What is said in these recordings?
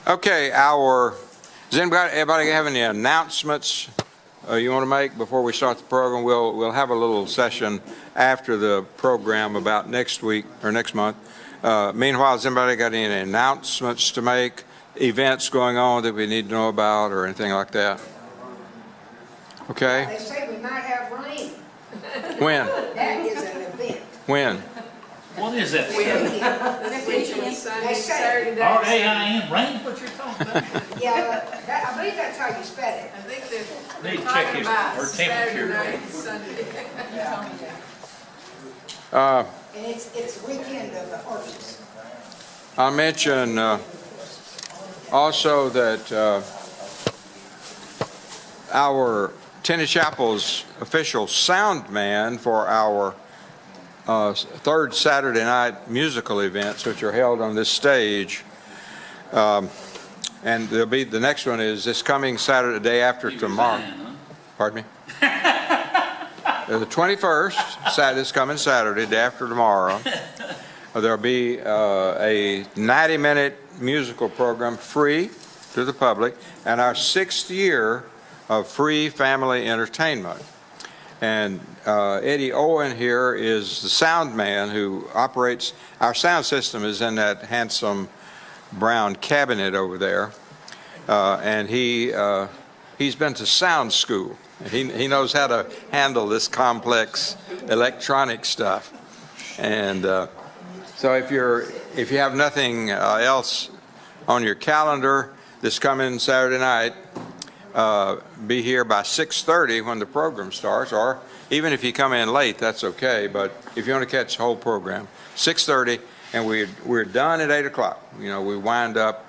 Okay, does everybody have any announcements you want to make before we start the program? We'll have a little session after the program about next week or next month. Meanwhile, has anybody got any announcements to make, events going on that we need to know about or anything like that? Okay. They say we might have rain. When? That is an event. When? What is that? Next weekend. They say. R-A-I-N, rain, what you're talking about? Yeah, I believe that's how you spell it. I think they're Need to check talking his, about or Saturday temperature. night and Sunday. And it's weekend of the horses. I'll mention also that our Tinney Chapel's official sound man for our third Saturday night musical events, which are held on this stage, and there'll be the next one is this coming Saturday, day after tomorrow. Pardon me. The 21st, this coming Saturday, day after tomorrow, there'll be a 90-minute musical program free to the public, and our 6th year of free family entertainment. And Eddie Owen here is the sound man who operates our sound system. Is in that handsome brown cabinet over there, and he's been to sound school. He knows how to handle this complex electronic stuff. And so if you have nothing else on your calendar this coming Saturday night, be here by 6:30 when the program starts, or even if you come in late, that's okay. But if you want to catch the whole program, 6:30, and we're done at 8 o'clock. You know, we wind up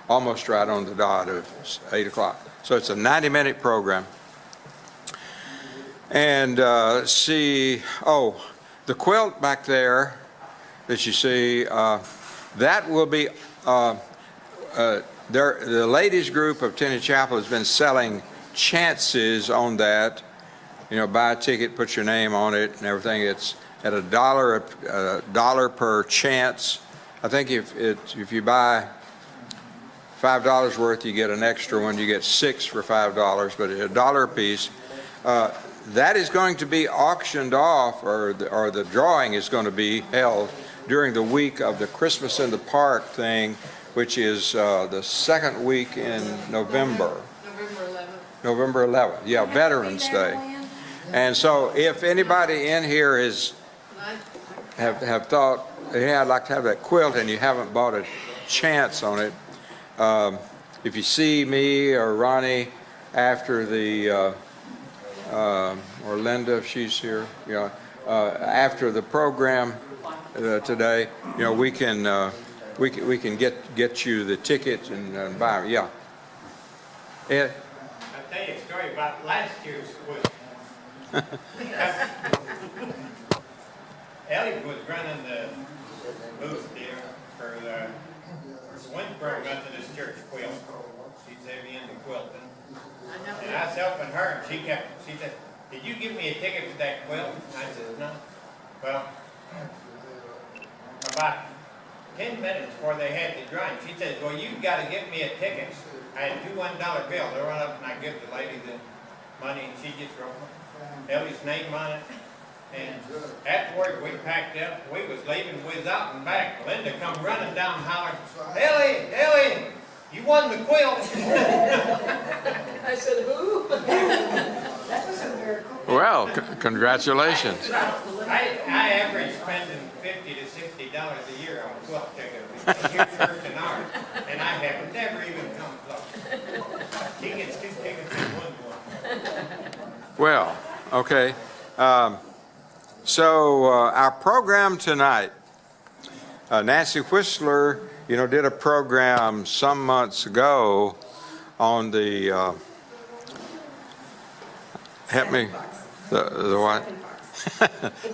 almost right on the dot of 8 o'clock. So it's a 90-minute program. And the quilt back there that you see, that will be. The ladies group of Tinney Chapel has been selling chances on that. You know, buy a ticket, put your name on it and everything. It's at $1 per chance. I think if you buy $5 worth, you get an extra one. You get 6 for $5, but $1 a piece. That is going to be auctioned off, or the drawing is going to be held during the week of the Christmas in the Park thing, which is the second week in November. November 11th. Yeah, Veterans Day. And so if anybody in here have thought, yeah, I'd like to have that quilt, and you haven't bought a chance on it, if you see me or Ronnie after the, or Linda, if she's here, you know, after the program today, you know, we can get you the tickets and buy them. Yeah. Ed? I'll tell you a story about last year's quiz. Ellie was running the booth there for Winsboro Methodist Church quilt. She's heavy into quilting. And I was helping her, and she said, "Did you give me a ticket for that quilt?" I said, "No." Well, about 10 minutes before they had the drawing, she said, "Well, you've got to get me a ticket." I had 2 $1 bills. I run up and I give the lady the money, and she just wrote Ellie's name on it. And afterward, we packed up. We was leaving. We was out and back. Linda come running down, hollering, Ellie, you won the quilt." I said, who? That was a miracle. Well, congratulations. I average spending $50 to $60 a year on quilt tickets between your church and ours, and I have never even come close. She gets 2 tickets in one. Well, okay. So our program tonight, Nancy Whistler, you know, did a program some months ago on the, help me, the what?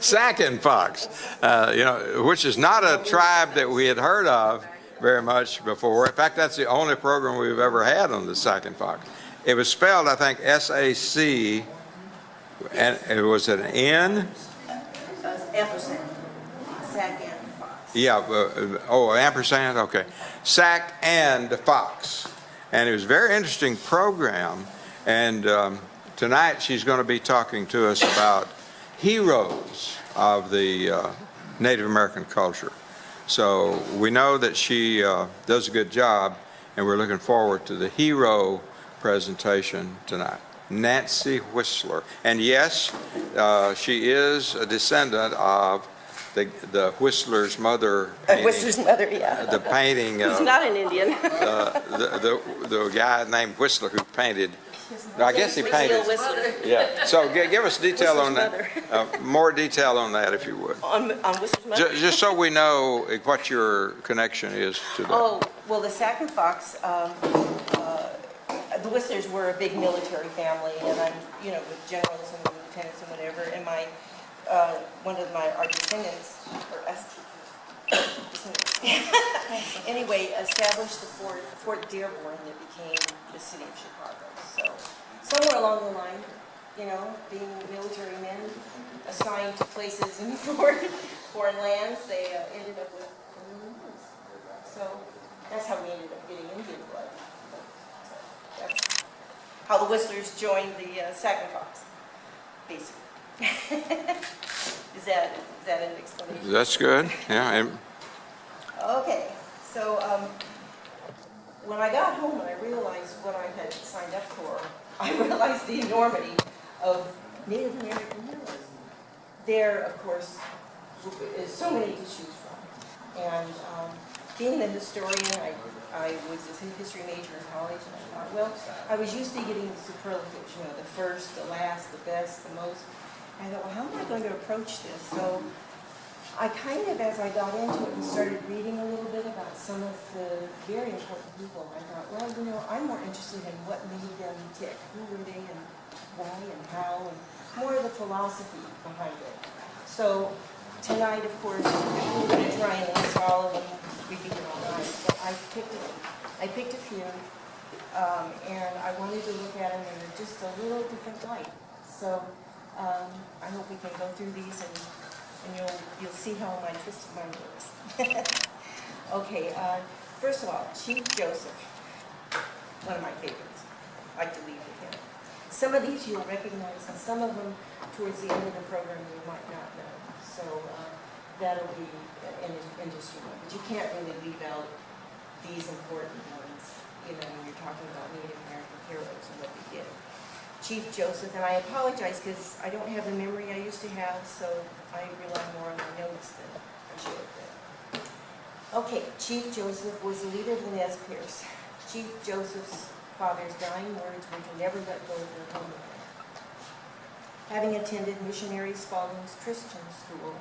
Sac and Fox, you know, which is not a tribe that we had heard of very much before. In fact, that's the only program we've ever had on the Sac and Fox. It was spelled, I think, S-A-C, and it was an N. Epperson, Sac and Fox. Yeah, ampersand, okay. Sack and Fox. And it was a very interesting program. And tonight she's going to be talking to us about heroes of the Native American culture. So we know that she does a good job, and we're looking forward to the hero presentation tonight. Nancy Whistler. And yes, she is a descendant of the Whistler's mother painting. Whistler's mother, yeah. The painting. He's not an Indian. The guy named Whistler who painted. I guess he painted. Whistler. Yeah. So give us detail on Whistler's that. More detail on that, if you would. On Whistler's mother? Just so we know what your connection is to that. Oh, well, the Sack and Fox, the Whistlers were a big military family, and I'm, with generals and lieutenants and whatever, and one of our descendants, anyway, established the Fort Dearborn that became the city of Chicago. So somewhere along the line, being military men assigned to places in foreign lands, they ended up with Indians. So that's how we ended up getting Indian blood. So that's how the Whistlers joined the Sack and Fox, basically. Is that an explanation? That's good. Yeah. Okay, so when I got home and I realized what I had signed up for, I realized the enormity of Native American heroes. There, of course, is so many to choose from. And being a historian, I was a history major in college, and I thought, well, I was used to getting the superlatives, the first, the last, the best, the most. I thought, well, how am I going to approach this? So I kind of, as I got into it and started reading a little bit about some of the very important people, I thought, well, I'm more interested in what made them tick. Who were they and why and how, and more of the philosophy behind it. So tonight, of course, we're going to try and list all of them, repeat them all night, but I picked a few, and I wanted to look at them in just a little different light. So I hope we can go through these and you'll see how my twisted mind works. Okay, first of all, Chief Joseph, one of my favorites. I like to leave with him. Some of these you'll recognize, and some of them towards the end of the program you might not know. So that'll be an industry one. But you can't really leave out these important ones, when you're talking about Native American heroes and what they did. Chief Joseph, and I apologize because I don't have the memory I used to have, so I rely more on my notes than I should have been. Okay, Chief Joseph was the leader of the Nez Perce. Chief Joseph's father's dying words were to never let go of their homeland. Having attended missionary Spalding's Christian school,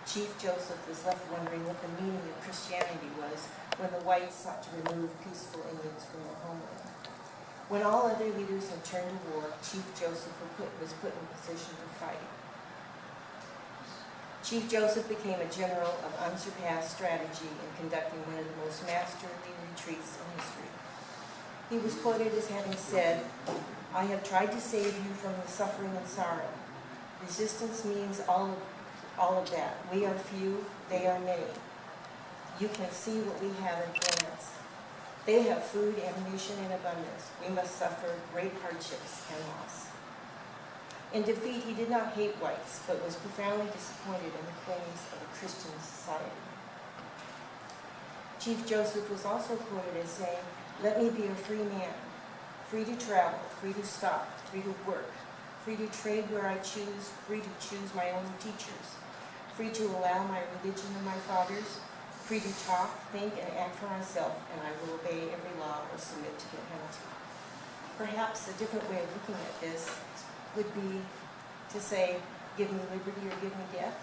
Chief Joseph was left wondering what the meaning of Christianity was when the whites sought to remove peaceful Indians from their homeland. When all other leaders had turned to war, Chief Joseph was put in a position to fight. Chief Joseph became a general of unsurpassed strategy in conducting one of the most masterly retreats in history. He was quoted as having said, "I have tried to save you from the suffering and sorrow. Resistance means all of that. We are few, they are many. You can see what we have at a glance. They have food, ammunition in abundance. We must suffer great hardships and loss." In defeat, he did not hate whites, but was profoundly disappointed in the claims of a Christian society. Chief Joseph was also quoted as saying, "Let me be a free man, free to travel, free to stop, free to work, free to trade where I choose, free to choose my own teachers, free to allow my religion and my father's, free to talk, think, and act for myself, and I will obey every law or submit to the penalty." Perhaps a different way of looking at this would be to say, give me liberty or give me death.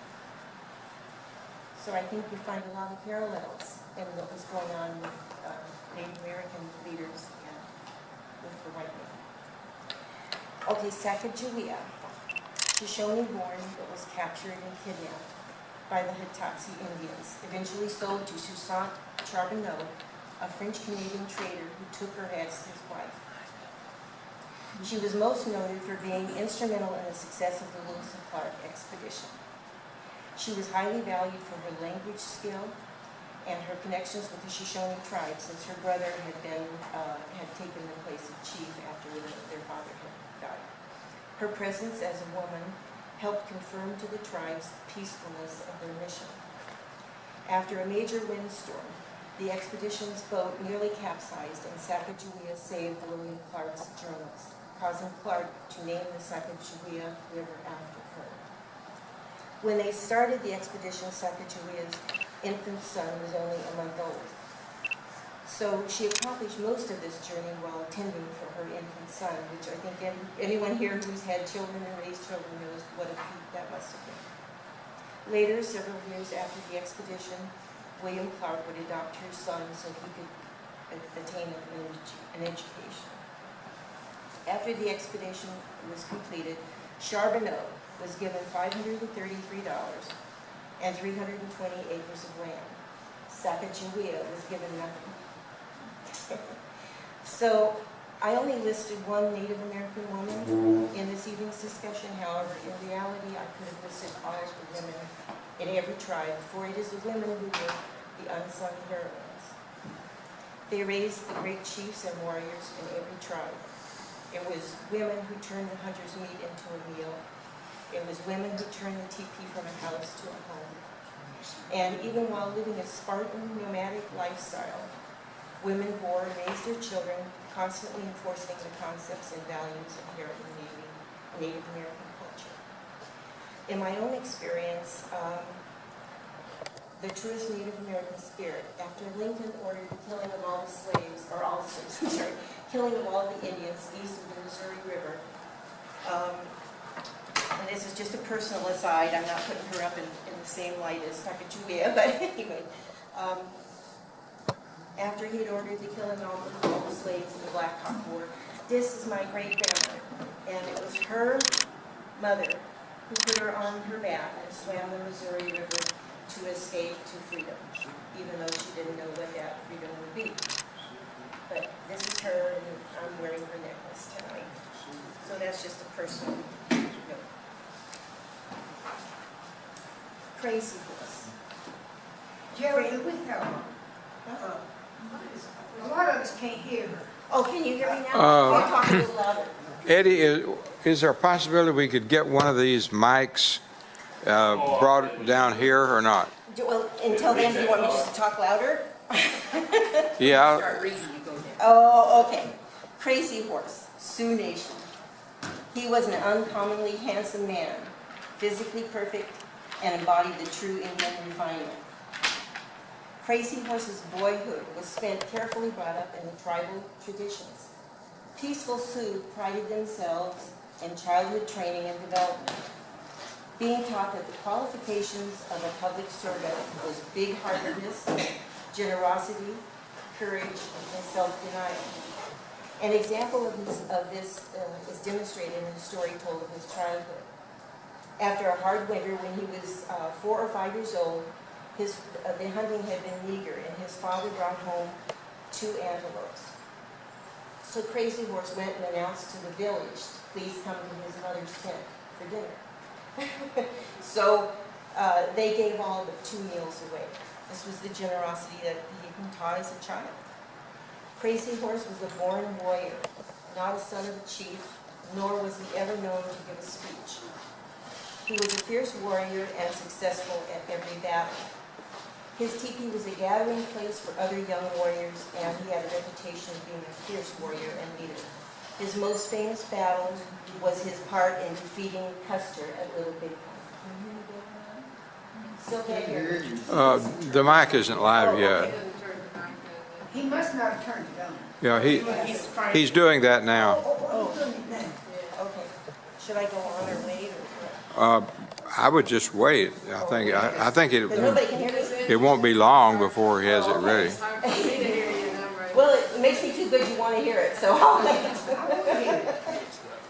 So I think you find a lot of parallels in what was going on with Native American leaders and with the white men. Okay, Sacagawea, Shoshone-born but was captured and kidnapped by the Hitatsi Indians, eventually sold to Toussaint Charbonneau, a French-Canadian trader who took her as his wife. She was most noted for being instrumental in the success of the Lewis and Clark expedition. She was highly valued for her language skill, and her connections with the Shoshone tribe, since her brother had taken the place of chief after their father had died. Her presence as a woman helped confirm to the tribes the peacefulness of their mission. After a major windstorm, the expedition's boat nearly capsized, and Sacagawea saved William Clark's journals, causing Clark to name the Sacagawea River after her. When they started the expedition, Sacagawea's infant son was only a month old. So she accomplished most of this journey while tending for her infant son, which I think anyone here who's had children and raised children knows what a feat that must have been. Later, several years after the expedition, William Clark would adopt her son so he could attain an education. After the expedition was completed, Charbonneau was given $533 and 320 acres of land. Sacagawea was given nothing. So I only listed one Native American woman in this evening's discussion. However, in reality, I could have listed all of the women in every tribe, for it is the women who were the unsung heroines. They raised the great chiefs and warriors in every tribe. It was women who turned the hunter's meat into a meal. It was women who turned the teepee from a house to a home. And even while living a Spartan nomadic lifestyle, women bore and raised their children, constantly enforcing the concepts and values inherent in Native American culture. In my own experience, the truest Native American spirit, after Lincoln ordered the killing of all the slaves, or all the slaves, I'm sorry, killing of all the Indians east of the Missouri River, and this is just a personal aside, I'm not putting her up in the same light as Sacagawea, but anyway, after he had ordered the killing of all the slaves in the Black Hawk War, this is my great-grandmother, and it was her mother who put her on her back and swam the Missouri River to escape to freedom, even though she didn't know what that freedom would be. But this is her, and I'm wearing her necklace tonight. So that's just a personal note. Crazy Horse. Jerry, do we have, a lot of us can't hear her. Oh, can you hear me now? I'll talk a little louder. Eddie, is there a possibility we could get one of these mics brought down here or not? Well, until then, do you want me just to talk louder? Yeah, Start reading, you go down. Oh, okay. Crazy Horse, Sioux Nation. He was an uncommonly handsome man, physically perfect, and embodied the true Indian refinement. Crazy Horse's boyhood was spent carefully brought up in the tribal traditions. Peaceful Sioux prided themselves in childhood training and development, being taught that the qualifications of a public servant was big-heartedness, generosity, courage, and self-denial. An example of this is demonstrated in the story told of his childhood. After a hard winter, when he was 4 or 5 years old, the hunting had been meager, and his father brought home 2 antelopes. So Crazy Horse went and announced to the village, please come to his mother's tent for dinner. So they gave all but 2 meals away. This was the generosity that he had been taught as a child. Crazy Horse was a born warrior, not a son of a chief, nor was he ever known to give a speech. He was a fierce warrior and successful at every battle. His teepee was a gathering place for other young warriors, and he had a reputation of being a fierce warrior and leader. His most famous battle was his part in defeating Custer at Little Big Pond. Still can't hear me? the mic isn't live yet. Doesn't turn the mic on. He must not have turned it on. Yeah, he's doing that now. Oh, he's doing it now. Okay. Should I go on or wait? Or I would just wait. I think but nobody can hear me? it won't be long before he has it ready. It's hard for me to hear you, and I'm ready. Well, it makes me feel good you want to hear it, so I'll wait.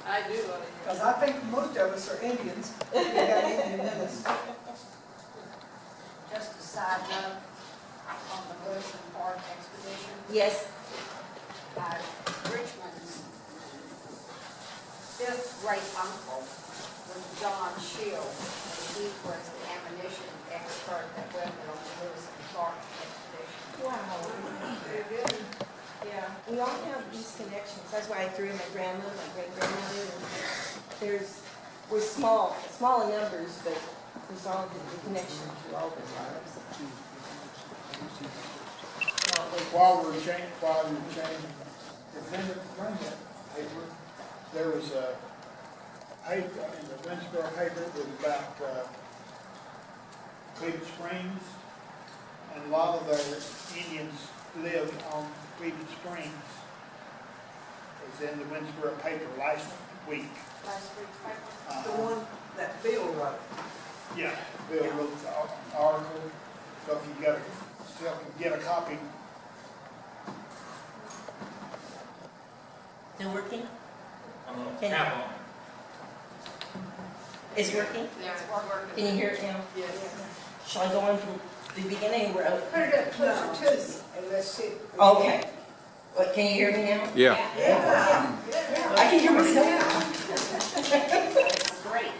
I do want to hear Because I think most of us are Indians. We got Indian in us. Just a side note on the Lewis and Clark expedition. Yes. Richmond's fifth great uncle was John Shield, and he was the ammunition expert that went on the Lewis and Clark expedition. we all have these connections. That's why I threw in my grandma, my great-grandmother, and we're small in numbers, but there's all the connection to all the tribes. While you're changing, if Linda bring that paper, there was a paper in the Winsboro paper that was about Cleveland Springs, and a lot of their Indians lived on Cleveland Springs. It's in the Winsboro paper last week. Last week's paper. The one that Bill wrote. Yeah, Bill wrote the article, so if you still can get a copy. Still working? Tap on. It's working? Yeah, it's working. Can you hear it now? Yes. Shall I go on from the beginning? We're out. Put it up closer to us and let's see. Okay. What, can you hear me now? Yeah. Yeah. I can hear myself. Great.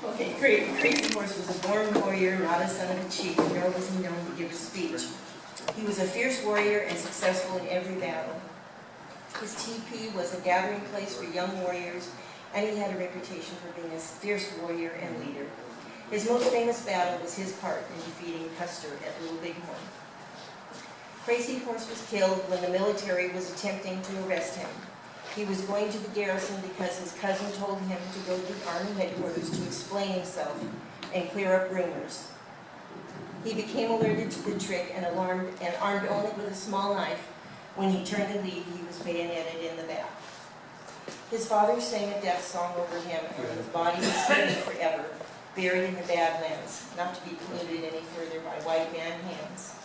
Okay, Crazy Horse was a born warrior, not a son of a chief, nor was he known to give a speech. He was a fierce warrior and successful in every battle. His teepee was a gathering place for young warriors, and he had a reputation for being a fierce warrior and leader. His most famous battle was his part in defeating Custer at Little Bighorn. Crazy Horse was killed when the military was attempting to arrest him. He was going to the garrison because his cousin told him to go to the Army headquarters to explain himself and clear up rumors. He became alerted to the trick and armed only with a small knife. When he turned to leave, he was bayoneted in the back. His father sang a death song over him, and his body was hidden forever, buried in the Badlands, not to be polluted any further by white man hands.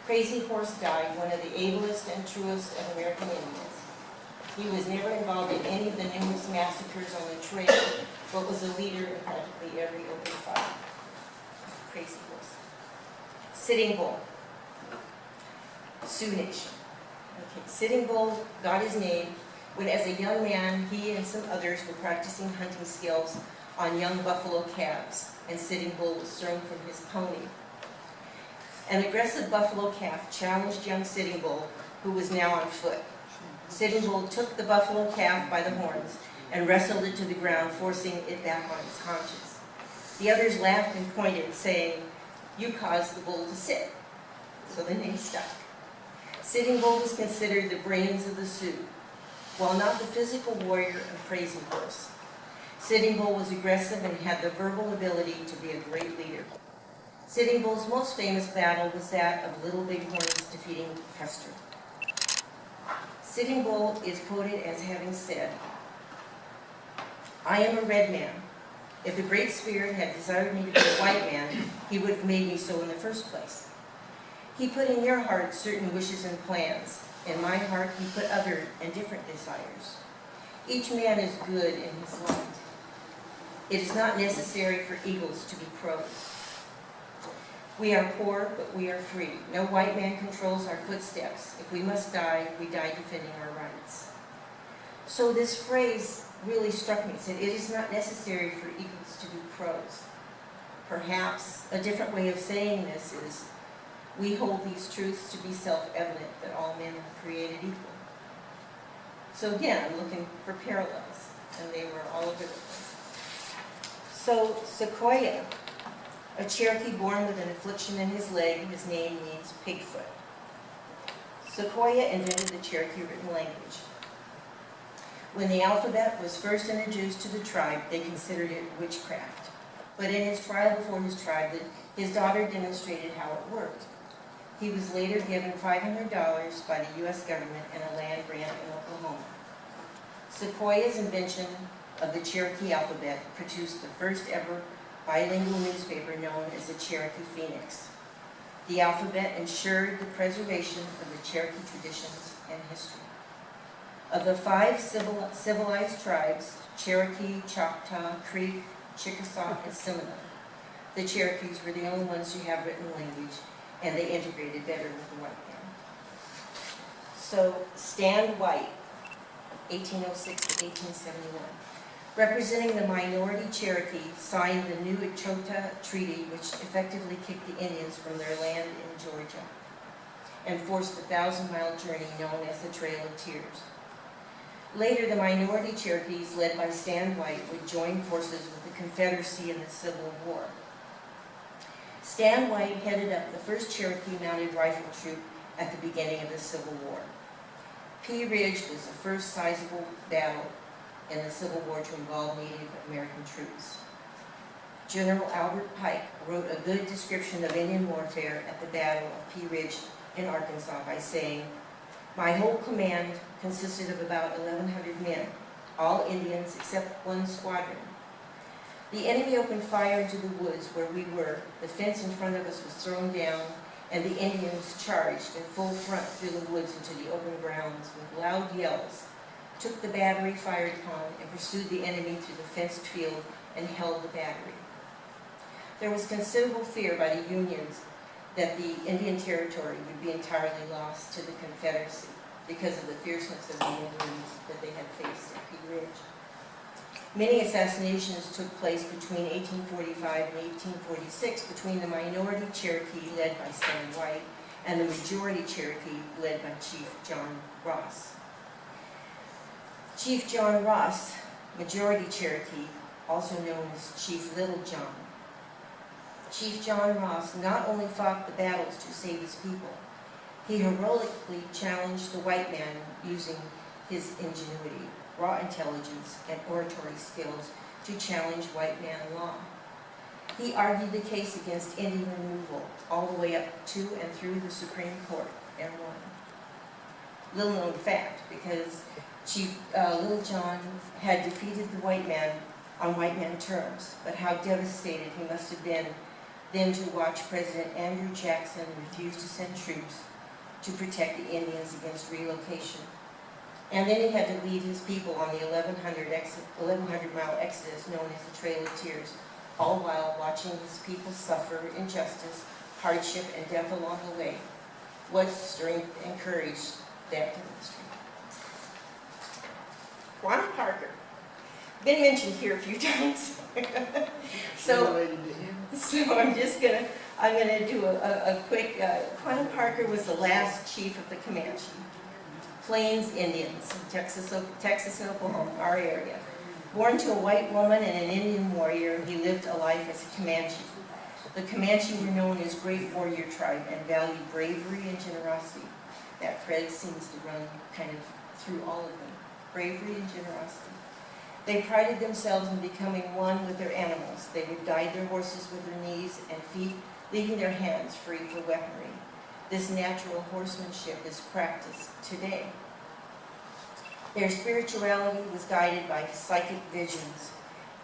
Crazy Horse died, one of the ablest and truest of American Indians. He was never involved in any of the numerous massacres on the trail, but was a leader in practically every open fight. Crazy Horse. Sitting Bull. Sioux Nation. Okay. Sitting Bull got his name when, as a young man, he and some others were practicing hunting skills on young buffalo calves, and Sitting Bull was thrown from his pony. An aggressive buffalo calf challenged young Sitting Bull, who was now on foot. Sitting Bull took the buffalo calf by the horns and wrestled it to the ground, forcing it back on its haunches. The others laughed and pointed, saying, "You caused the bull to sit." So the name stuck. Sitting Bull was considered the brains of the Sioux. While not the physical warrior of Crazy Horse, Sitting Bull was aggressive and had the verbal ability to be a great leader. Sitting Bull's most famous battle was that of Little Bighorn's defeating Custer. Sitting Bull is quoted as having said, "I am a red man. If the Great Spirit had desired me to be a white man, he would have made me so in the first place. He put in your heart certain wishes and plans. In my heart, he put other and different desires. Each man is good in his light. It is not necessary for eagles to be crows. We are poor, but we are free. No white man controls our footsteps. If we must die, we die defending our rights." So this phrase really struck me. It said, it is not necessary for eagles to be crows. Perhaps a different way of saying this is, we hold these truths to be self-evident, that all men are created equal. So again, I'm looking for parallels, and they were all over the place. So Sequoia, a Cherokee born with an affliction in his leg, his name means pigfoot. Sequoia invented the Cherokee written language. When the alphabet was first introduced to the tribe, they considered it witchcraft. But in his trial before his tribe, his daughter demonstrated how it worked. He was later given $500 by the U.S. government and a land grant in Oklahoma. Sequoia's invention of the Cherokee alphabet produced the first ever bilingual newspaper known as the Cherokee Phoenix. The alphabet ensured the preservation of the Cherokee traditions and history. Of the 5 civilized tribes, Cherokee, Choctaw, Creek, Chickasaw, and Seminole, the Cherokees were the only ones who have written language, and they integrated better with the white man. So Stand White, 1806 to 1871, representing the minority Cherokee, signed the New Echota Treaty, which effectively kicked the Indians from their land in Georgia. and forced the 1,000-mile journey known as the Trail of Tears. Later, the minority Cherokees, led by Stan White, would join forces with the Confederacy in the Civil War. Stan White headed up the 1st Cherokee Mounted Rifle Troop at the beginning of the Civil War. Pea Ridge was the first sizable battle in the Civil War to involve Native American troops. General Albert Pike wrote a good description of Indian warfare at the Battle of Pea Ridge in Arkansas by saying, "My whole command consisted of about 1,100 men, all Indians except one squadron. The enemy opened fire into the woods where we were. The fence in front of us was thrown down, and the Indians charged in full front through the woods into the open grounds with loud yells, took the battery fired upon, and pursued the enemy through the fenced field and held the battery." There was considerable fear by the Unions that the Indian Territory would be entirely lost to the Confederacy because of the fierceness of the Indians that they had faced at Pea Ridge. Many assassinations took place between 1845 and 1846 between the minority Cherokee led by Stan White and the majority Cherokee led by Chief John Ross. Chief John Ross, majority Cherokee, also known as Chief Little John. Chief John Ross not only fought the battles to save his people, he heroically challenged the white man using his ingenuity, raw intelligence, and oratory skills to challenge white man law. He argued the case against Indian removal all the way up to and through the Supreme Court and won. Little known fact, because Chief Little John had defeated the white man on white man terms, but how devastated he must have been then to watch President Andrew Jackson refuse to send troops to protect the Indians against relocation. And then he had to lead his people on the 1,100-mile exodus known as the Trail of Tears, all while watching his people suffer injustice, hardship, and death along the way. What strength and courage that demonstrated. Quanah Parker, been mentioned here a few times. Related to him? So I'm gonna do a quick, Quanah Parker was the last chief of the Comanche, Plains Indians, Texas and Oklahoma, our area. Born to a white woman and an Indian warrior, he lived a life as a Comanche. The Comanche were known as great warrior tribe and valued bravery and generosity. That thread seems to run kind of through all of them. Bravery and generosity. They prided themselves in becoming one with their animals. They would guide their horses with their knees and feet, leaving their hands free for weaponry. This natural horsemanship is practiced today. Their spirituality was guided by psychic visions.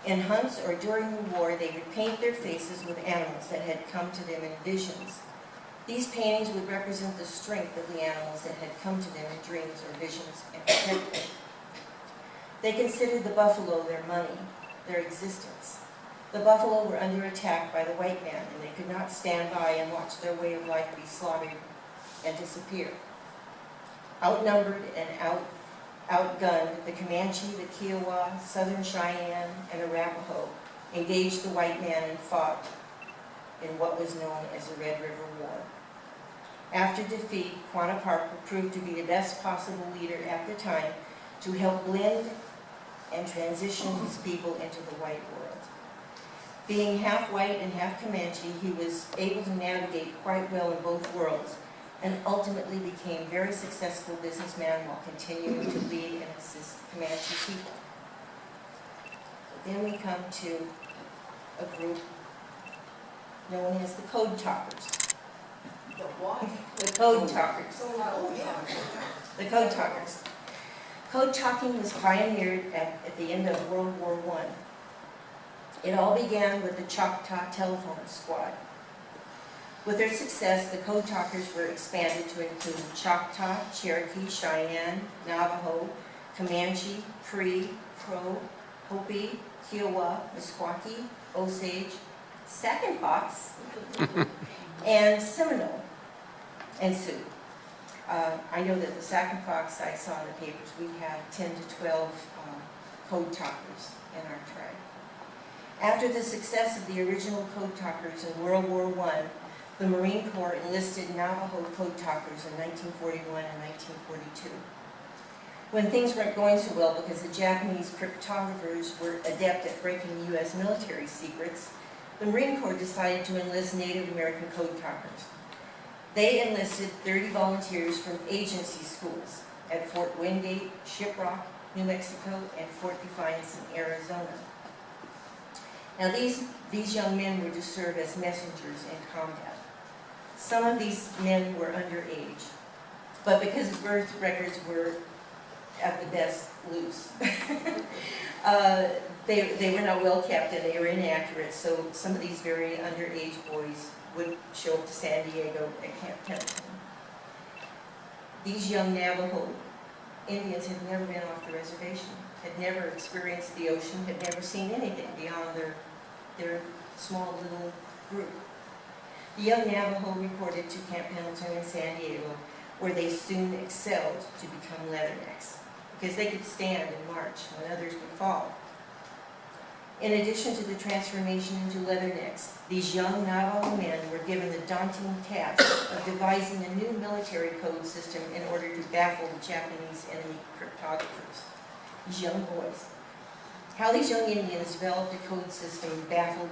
In hunts or during the war, they would paint their faces with animals that had come to them in visions. These paintings would represent the strength of the animals that had come to them in dreams or visions and protect them. They considered the buffalo their money, their existence. The buffalo were under attack by the white man, and they could not stand by and watch their way of life be slaughtered and disappear. Outnumbered and outgunned, the Comanche, the Kiowa, Southern Cheyenne, and Arapaho engaged the white man and fought in what was known as the Red River War. After defeat, Quanah Parker proved to be the best possible leader at the time to help blend and transition his people into the white world. Being half white and half Comanche, he was able to navigate quite well in both worlds and ultimately became a very successful businessman while continuing to lead and assist Comanche people. Then we come to a group known as the Code Talkers. The what? The Code Talkers. Oh, yeah. The Code Talkers. Code talking was pioneered at the end of World War I. It all began with the Choctaw Telephone Squad. With their success, the Code Talkers were expanded to include Choctaw, Cherokee, Cheyenne, Navajo, Comanche, Cree, Crow, Hopi, Kiowa, Meskwaki, Osage, Sac and Fox, and Seminole, and Sioux. I know that the Sac and Fox, I saw in the papers, we have 10 to 12 Code Talkers in our tribe. After the success of the original Code Talkers in World War I, the Marine Corps enlisted Navajo code talkers in 1941 and 1942. When things weren't going so well because the Japanese cryptographers were adept at breaking U.S. military secrets, the Marine Corps decided to enlist Native American code talkers. They enlisted 30 volunteers from agency schools at Fort Wingate, Shiprock, New Mexico, and Fort Defiance in Arizona. Now these young men were to serve as messengers in combat. Some of these men were underage, but because the birth records were at the best loose, they were not well kept and they were inaccurate, so some of these very underage boys would show up to San Diego at Camp Pendleton. These young Navajo Indians had never been off the reservation, had never experienced the ocean, had never seen anything beyond their small little group. The young Navajo reported to Camp Pendleton in San Diego, where they soon excelled to become leathernecks, because they could stand and march when others would fall. In addition to the transformation into leathernecks, these young Navajo men were given the daunting task of devising a new military code system in order to baffle the Japanese enemy cryptographers. These young boys. How these young Indians developed a code system baffled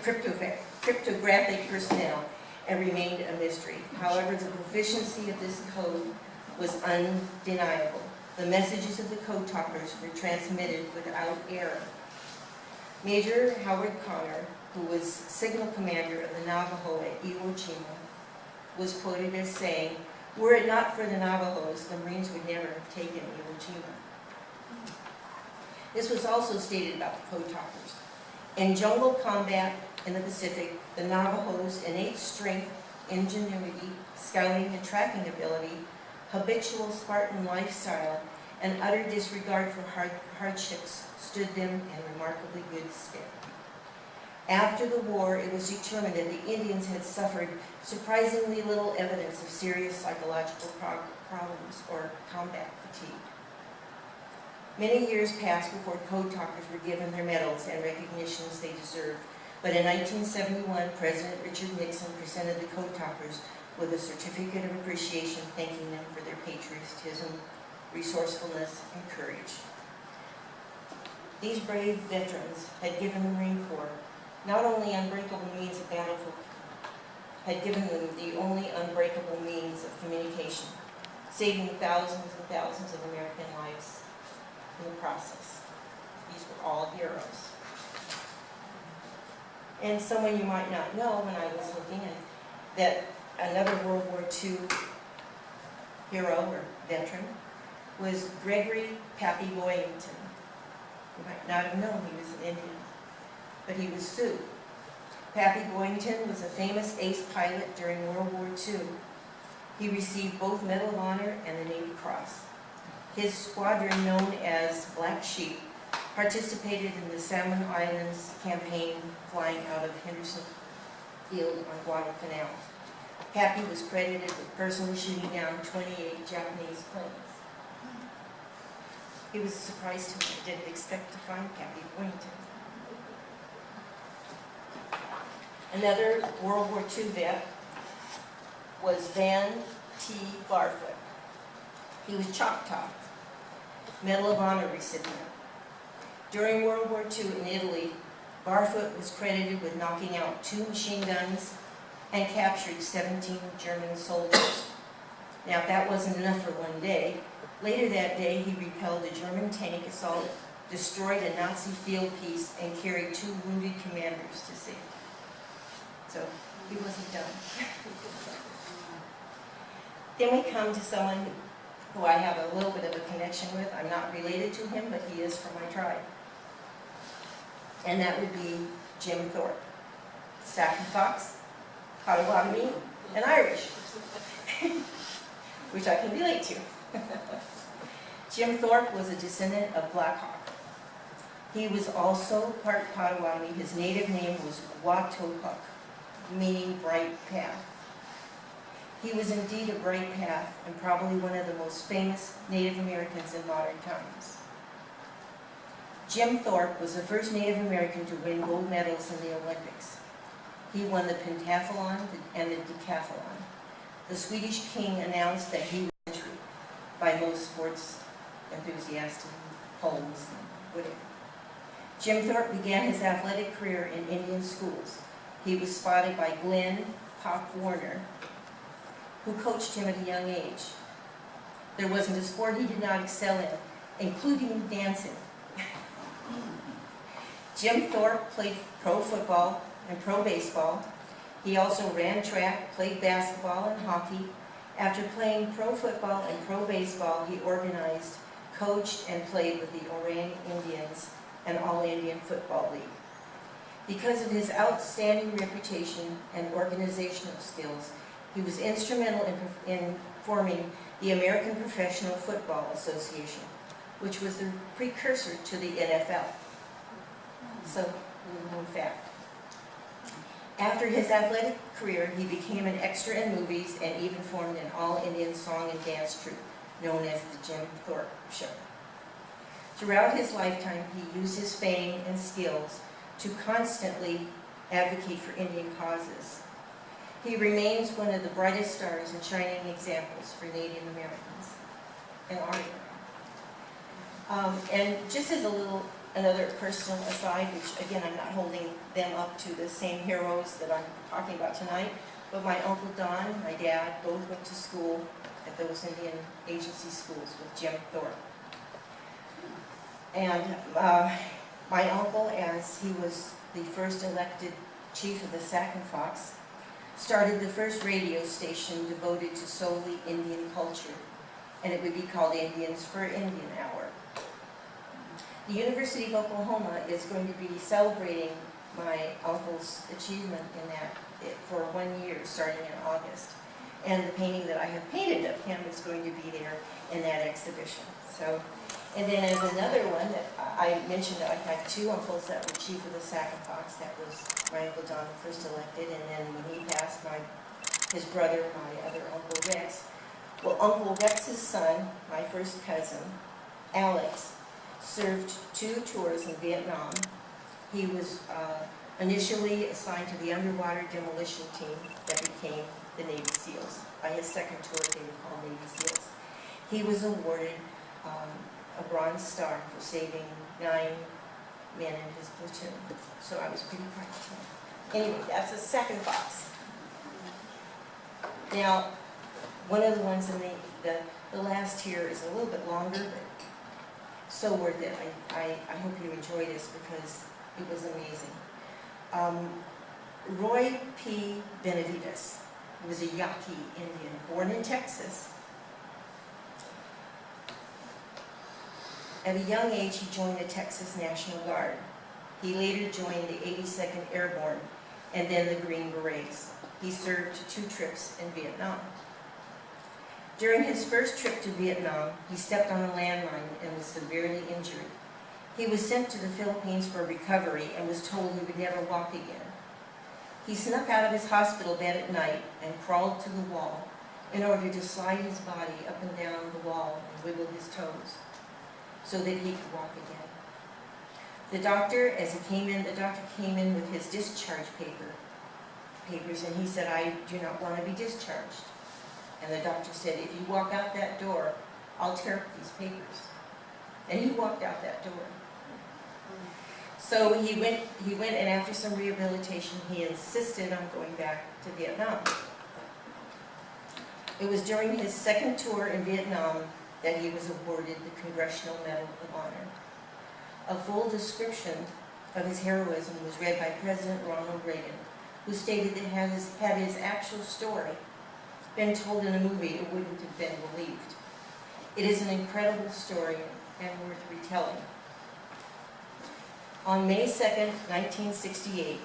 cryptographic personnel and remained a mystery. However, the proficiency of this code was undeniable. The messages of the code talkers were transmitted without error. Major Howard Connor, who was signal commander of the Navajo at Iwo Jima, was quoted as saying, "Were it not for the Navajos, the Marines would never have taken Iwo Jima." This was also stated about the code talkers. In jungle combat in the Pacific, the Navajos' innate strength, ingenuity, scouting and tracking ability, habitual Spartan lifestyle, and utter disregard for hardships stood them in remarkably good stead. After the war, it was determined that the Indians had suffered surprisingly little evidence of serious psychological problems or combat fatigue. Many years passed before code talkers were given their medals and recognitions they deserved, but in 1971, President Richard Nixon presented the code talkers with a certificate of appreciation thanking them for their patriotism, resourcefulness, and courage. These brave veterans had given the Marine Corps not only unbreakable means of battlefield, had given them the only unbreakable means of communication, saving thousands and thousands of American lives in the process. These were all heroes. And someone you might not know when I was looking at that another World War II hero or veteran was Gregory Pappy Boyington. You might not have known he was an Indian, but he was Sioux. Pappy Boyington was a famous ace pilot during World War II. He received both Medal of Honor and the Navy Cross. His squadron, known as Black Sheep, participated in the Salmon Islands campaign flying out of Henderson Field on Guadalcanal. Pappy was credited with personally shooting down 28 Japanese planes. It was a surprise to me. I didn't expect to find Pappy Boyington. Another World War II vet was Van T. Barfoot. He was Choctaw, Medal of Honor recipient. During World War II in Italy, Barfoot was credited with knocking out 2 machine guns and captured 17 German soldiers. Now, if that wasn't enough for one day, later that day he repelled a German tank assault, destroyed a Nazi field piece, and carried 2 wounded commanders to safety. So, he wasn't done. Then we come to someone who I have a little bit of a connection with. I'm not related to him, but he is from my tribe. And that would be Jim Thorpe. Stafford Fox, Potawatomi, and Irish, which I can relate to. Jim Thorpe was a descendant of Black Hawk. He was also part Potawatomi. His native name was Watopuk, meaning bright path. He was indeed a bright path and probably one of the most famous Native Americans in modern times. Jim Thorpe was the first Native American to win gold medals in the Olympics. He won the pentathlon and the decathlon. The Swedish king announced that he was entry by most sports enthusiasts and polls and whatever. Jim Thorpe began his athletic career in Indian schools. He was spotted by Glenn Pop Warner, who coached him at a young age. There wasn't a sport he did not excel in, including dancing. Jim Thorpe played pro football and pro baseball. He also ran track, played basketball and hockey. After playing pro football and pro baseball, he organized, coached, and played with the Orang Indians and All-Indian Football League. Because of his outstanding reputation and organizational skills, he was instrumental in forming the American Professional Football Association, which was the precursor to the NFL. So, little known fact. After his athletic career, he became an extra in movies and even formed an all-Indian song and dance troupe known as the Jim Thorpe Show. Throughout his lifetime, he used his fame and skills to constantly advocate for Indian causes. He remains one of the brightest stars and shining examples for Native Americans and our and just as another personal aside, which again, I'm not holding them up to the same heroes that I'm talking about tonight, but my Uncle Don, my dad, both went to school at those Indian agency schools with Jim Thorpe. And my uncle, as he was the first elected chief of the Sac and Fox, started the first radio station devoted to solely Indian culture, and it would be called Indians for Indian Hour. The University of Oklahoma is going to be celebrating my uncle's achievement in that for 1 year, starting in August. And the painting that I have painted of him is going to be there in that exhibition. So, and then as another one, that I mentioned that I had two uncles that were chief of the Sac and Fox. That was my Uncle Don, first elected, and then when he passed, his brother, my other Uncle Rex. Well, Uncle Rex's son, my first cousin, Alex, served 2 tours in Vietnam. He was initially assigned to the underwater demolition team that became the Navy SEALs. By his second tour, they were called Navy SEALs. He was awarded a Bronze Star for saving 9 men in his platoon. So I was pretty proud of him. Anyway, that's the second Fox. Now, one of the ones in the last here is a little bit longer, but so worth it. I hope you enjoy this because it was amazing. Roy P. Benavides was a Yaqui Indian born in Texas. At a young age, he joined the Texas National Guard. He later joined the 82nd Airborne and then the Green Berets. He served 2 trips in Vietnam. During his first trip to Vietnam, he stepped on a landmine and was severely injured. He was sent to the Philippines for recovery and was told he would never walk again. He snuck out of his hospital bed at night and crawled to the wall in order to slide his body up and down the wall and wiggle his toes so that he could walk again. The doctor came in with his discharge papers, and he said, "I do not want to be discharged." And the doctor said, "If you walk out that door, I'll tear up these papers." And he walked out that door. So he went, and after some rehabilitation, he insisted on going back to Vietnam. It was during his second tour in Vietnam that he was awarded the Congressional Medal of Honor. A full description of his heroism was read by President Ronald Reagan, who stated that had his actual story been told in a movie, it wouldn't have been believed. It is an incredible story and worth retelling. On May 2nd, 1968,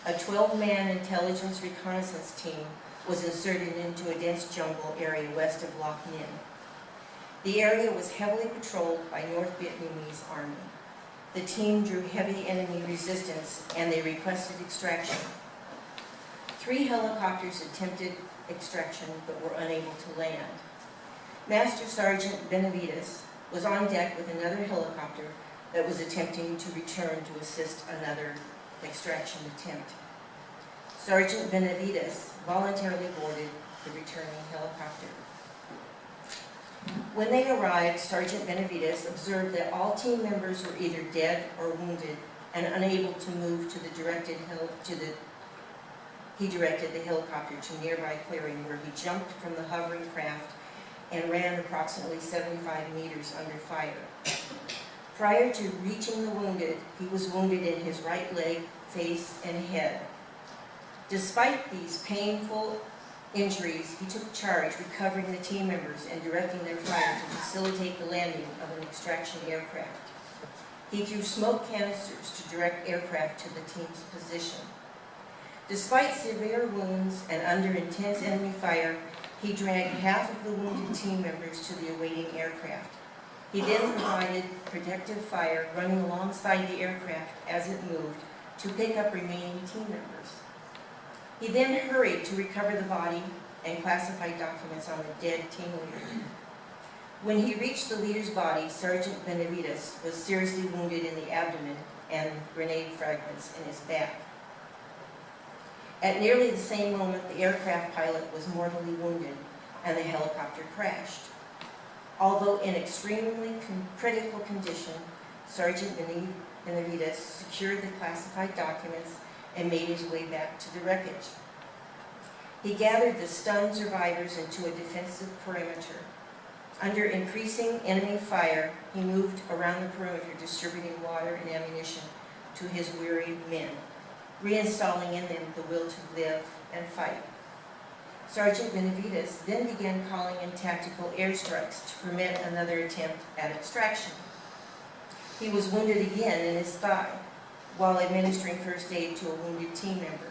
a 12-man intelligence reconnaissance team was inserted into a dense jungle area west of Loc Ninh. The area was heavily patrolled by North Vietnamese Army. The team drew heavy enemy resistance and they requested extraction. 3 helicopters attempted extraction but were unable to land. Master Sergeant Benavides was on deck with another helicopter that was attempting to return to assist another extraction attempt. Sergeant Benavides voluntarily boarded the returning helicopter. When they arrived, Sergeant Benavides observed that all team members were either dead or wounded and unable to move to the he directed the helicopter to a nearby clearing where he jumped from the hovering craft and ran approximately 75 meters under fire. Prior to reaching the wounded, he was wounded in his right leg, face, and head. Despite these painful injuries, he took charge, recovering the team members and directing their fire to facilitate the landing of an extraction aircraft. He threw smoke canisters to direct aircraft to the team's position. Despite severe wounds and under intense enemy fire, he dragged half of the wounded team members to the awaiting aircraft. He then provided protective fire running alongside the aircraft as it moved to pick up remaining team members. He then hurried to recover the body and classified documents on the dead team leader. When he reached the leader's body, Sergeant Benavides was seriously wounded in the abdomen and grenade fragments in his back. At nearly the same moment, the aircraft pilot was mortally wounded and the helicopter crashed. Although in extremely critical condition, Sergeant Benavides secured the classified documents and made his way back to the wreckage. He gathered the stunned survivors into a defensive perimeter. Under increasing enemy fire, he moved around the perimeter, distributing water and ammunition to his wearied men, reinstalling in them the will to live and fight. Sergeant Benavides then began calling in tactical airstrikes to prevent another attempt at extraction. He was wounded again in his thigh while administering first aid to a wounded team member.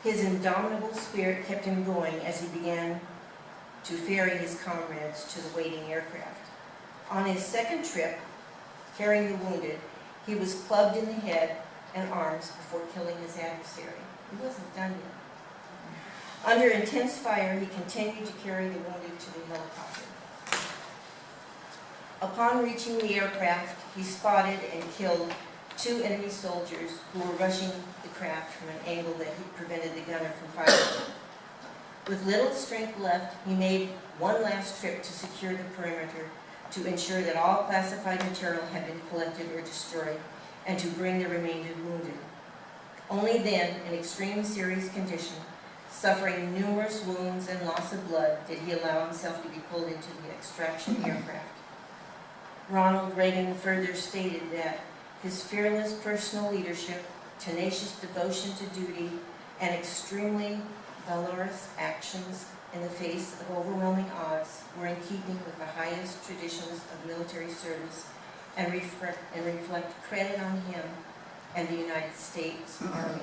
His indomitable spirit kept him going as he began to ferry his comrades to the waiting aircraft. On his second trip, carrying the wounded, he was clubbed in the head and arms before killing his adversary. He wasn't done yet. Under intense fire, he continued to carry the wounded to the helicopter. Upon reaching the aircraft, he spotted and killed 2 enemy soldiers who were rushing the craft from an angle that prevented the gunner from firing. With little strength left, he made one last trip to secure the perimeter to ensure that all classified material had been collected or destroyed and to bring the remainder wounded. Only then, in extreme serious condition, suffering numerous wounds and loss of blood, did he allow himself to be pulled into the extraction aircraft. Ronald Reagan further stated that his fearless personal leadership, tenacious devotion to duty, and extremely valorous actions in the face of overwhelming odds were in keeping with the highest traditions of military service and reflect credit on him and the United States Army.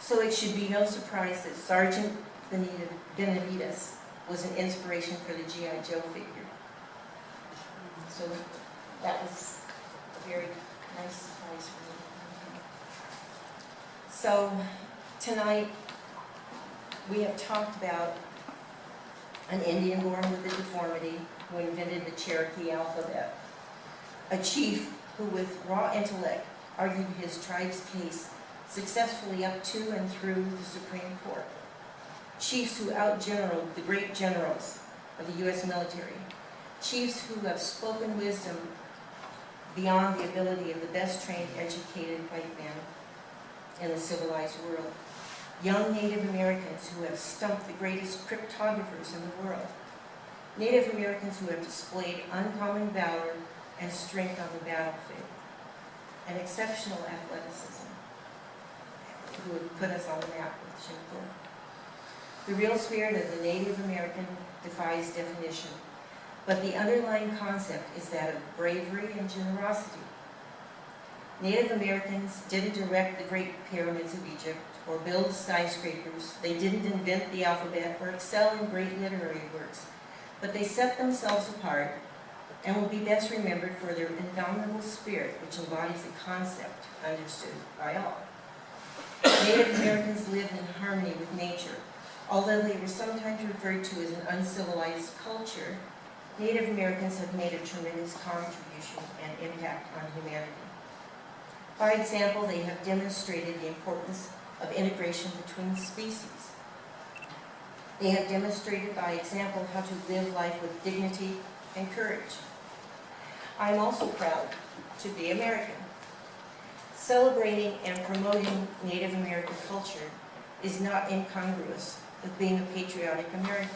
So it should be no surprise that Sergeant Benavides was an inspiration for the G.I. Joe figure. So that was a very nice surprise for me. So tonight we have talked about an Indian born with a deformity who invented the Cherokee alphabet, a chief who with raw intellect argued his tribe's case successfully up to and through the Supreme Court, chiefs who out-generaled the great generals of the U.S. military, chiefs who have spoken wisdom beyond the ability of the best trained, educated white men in the civilized world, young Native Americans who have stumped the greatest cryptographers in the world, Native Americans who have displayed uncommon valor and strength on the battlefield, and exceptional athleticism, who have put us on the map with Shinto. The real spirit of the Native American defies definition, but the underlying concept is that of bravery and generosity. Native Americans didn't erect the great pyramids of Egypt or build skyscrapers. They didn't invent the alphabet or excel in great literary works, but they set themselves apart and will be best remembered for their indomitable spirit, which embodies a concept understood by all. Native Americans lived in harmony with nature. Although they were sometimes referred to as an uncivilized culture, Native Americans have made a tremendous contribution and impact on humanity. By example, they have demonstrated the importance of integration between species. They have demonstrated by example how to live life with dignity and courage. I am also proud to be American. Celebrating and promoting Native American culture is not incongruous with being a patriotic American.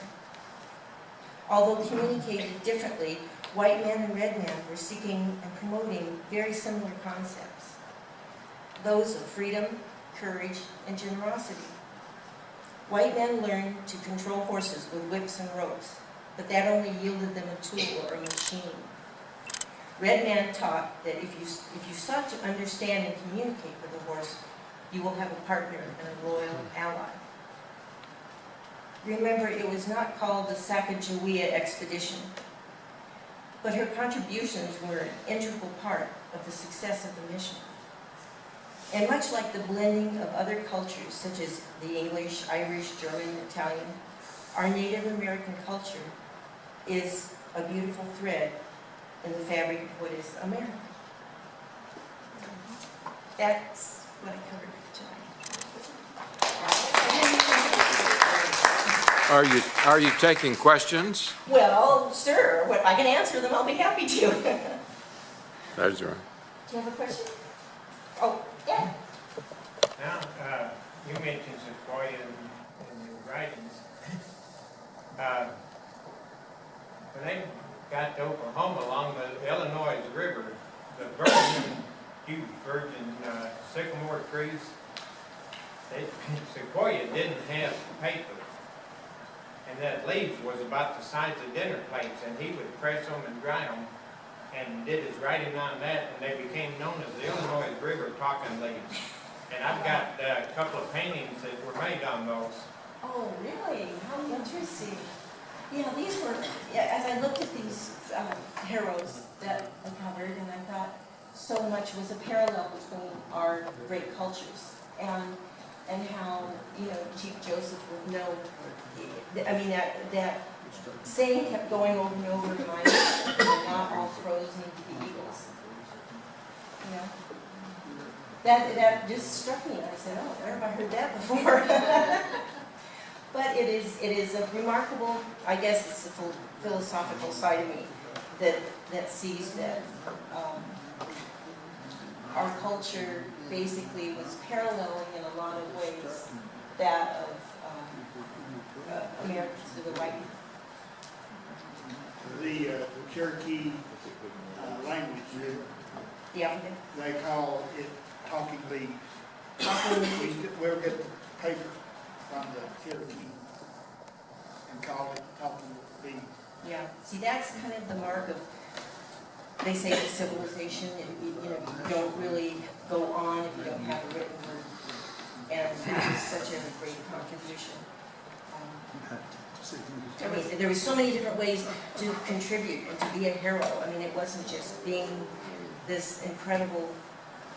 Although communicated differently, white man and red man were seeking and promoting very similar concepts. Those of freedom, courage, and generosity. White men learned to control horses with whips and ropes, but that only yielded them a tool or a machine. Red man taught that if you sought to understand and communicate with a horse, you will have a partner and a loyal ally. Remember, it was not called the Sacagawea expedition, but her contributions were an integral part of the success of the mission. And much like the blending of other cultures, such as the English, Irish, German, Italian, our Native American culture is a beautiful thread in the fabric of what is America. That's what I covered tonight. Are you taking questions? Well, sure. If I can answer them, I'll be happy to. That is right. Do you have a question? Oh, yeah. Now, you mentioned Sequoia in your writings. When they got to Oklahoma along the Illinois River, the huge virgin sycamore trees, Sequoia didn't have paper. And that leaf was about the size of dinner plates, and he would press them and dry them, and did his writing on that, and they became known as the Illinois River talking leaves. And I've got a couple of paintings that were made on those. Oh, really? How interesting. Yeah, these were, as I looked at these heroes that I covered, and I thought so much was a parallel between our great cultures and how, Chief Joseph would know. I mean, that saying kept going over and over in my mind, not all crows need to be eagles. That just struck me, and I said, oh, where have I heard that before? But it is a remarkable, I guess it's the philosophical side of me that sees that our culture basically was paralleling in a lot of ways that of Americans to the right. The Cherokee language, The African. they call it talking leaves. We'll get the paper from the Cherokee and call it talking leaves. Yeah, see, that's kind of the mark of, they say, the civilization. You don't really go on if you don't have a written word. And that was such a great contribution. There were so many different ways to contribute and to be a hero. I mean, it wasn't just being this incredible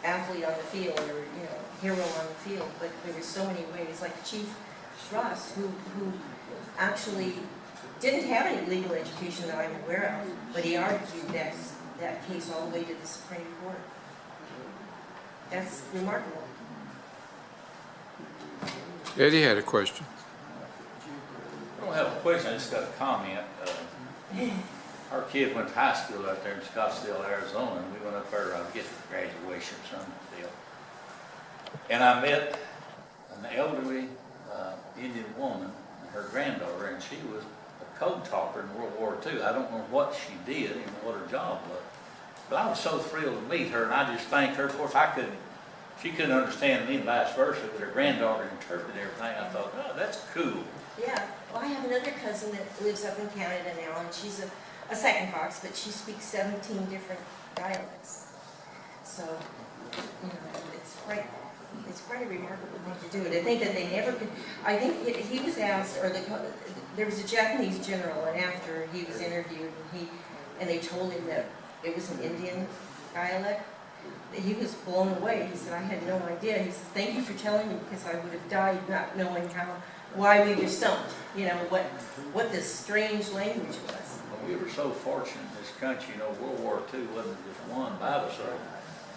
athlete on the field or, hero on the field, but there were so many ways. Like Chief Ross, who actually didn't have any legal education that I'm aware of, but he argued that case all the way to the Supreme Court. That's remarkable. Eddie had a question. I don't have a question, I just got a comment. Our kid went to high school out there in Scottsdale, Arizona, and we went up there, I guess, for graduation, some deal. And I met an elderly Indian woman and her granddaughter, and she was a code talker in World War II. I don't know what she did and what her job was, but I was so thrilled to meet her, and I just thanked her. Of course, she couldn't understand me and vice versa, but her granddaughter interpreted everything. I thought, oh, that's cool. Yeah, well, I have another cousin that lives up in Canada now, and she's a second fox, but she speaks 17 different dialects. So, it's quite a remarkable thing to do. And I think that they never could, I think he was asked, or there was a Japanese general, and after he was interviewed, and they told him that it was an Indian dialect, he was blown away. He said, I had no idea. He says, thank you for telling me, because I would have died not knowing why we were stumped, what this strange language was. We were so fortunate in this country, World War II wasn't just won by the soldiers.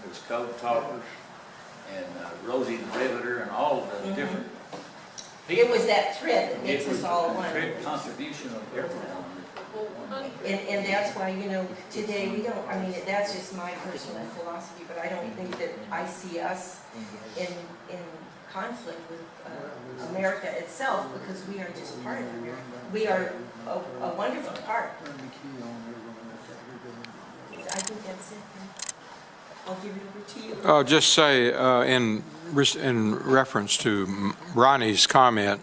there's Code Talkers, and Rosie the Riveter, and all of the different people. It was that thread that makes us all one. Contribution of everyone. And that's why, you know, today we don't, I mean, that's just my personal philosophy, but I don't think that I see us in conflict with America itself, because we are just part of America. We are a wonderful part. I think that's it. I'll give it over to you. I'll just say, in reference to Ronnie's comment